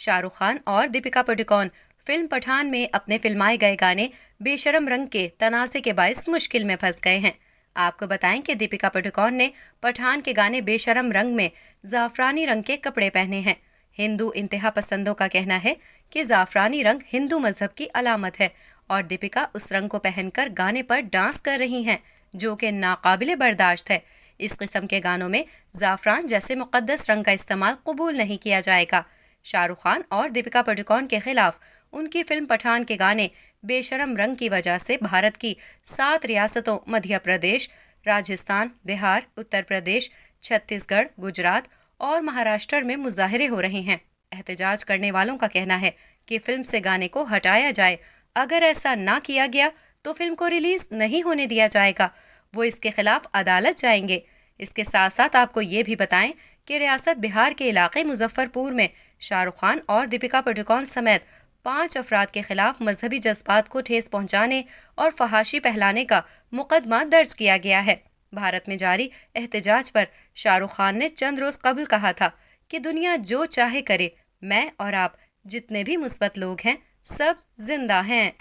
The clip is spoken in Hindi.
शाहरुख खान और दीपिका पादुकोण फिल्म पठान में अपने फिल्माए गए गाने बेशरम रंग के तनाज़े के बायस मुश्किल में फंस गए हैं। आपको बताएं कि दीपिका पादुकोण ने पठान के गाने बेशरम रंग में जाफरानी रंग के कपड़े पहने हैं। हिंदू इंतहा पसंदों का कहना है कि जाफरानी रंग हिंदू मजहब की अलामत है और दीपिका उस रंग को पहनकर गाने पर डांस कर रही हैं, जो कि नाकाबिले बर्दाश्त है। इस किस्म के गानों में जाफरान जैसे मुकद्दस रंग का इस्तेमाल कबूल नहीं किया जाएगा। शाहरुख खान और दीपिका पादुकोण के खिलाफ उनकी फिल्म पठान के गाने बेशरम रंग की वजह से भारत की 7 रियासतों मध्य प्रदेश, राजस्थान, बिहार, उत्तर प्रदेश, छत्तीसगढ़, गुजरात और महाराष्ट्र में मुजाहरे हो रहे हैं। एहतजाज करने वालों का कहना है कि फिल्म से गाने को हटाया जाए। अगर ऐसा ना किया गया तो फिल्म को रिलीज नहीं होने दिया जाएगा। वो इसके खिलाफ अदालत जाएंगे। इसके साथ साथ आपको ये भी बताएं कि रियासत बिहार के इलाके मुजफ्फरपुर में शाहरुख खान और दीपिका पादुकोण समेत 5 अफराद के खिलाफ मजहबी जज्बात को ठेस पहुंचाने और फहाशी फैलाने का मुकदमा दर्ज किया गया है। भारत में जारी एहतजाज पर शाहरुख खान ने चंद रोज कबल कहा था कि दुनिया जो चाहे करे, मैं और आप जितने भी मुस्बत लोग हैं सब जिंदा हैं।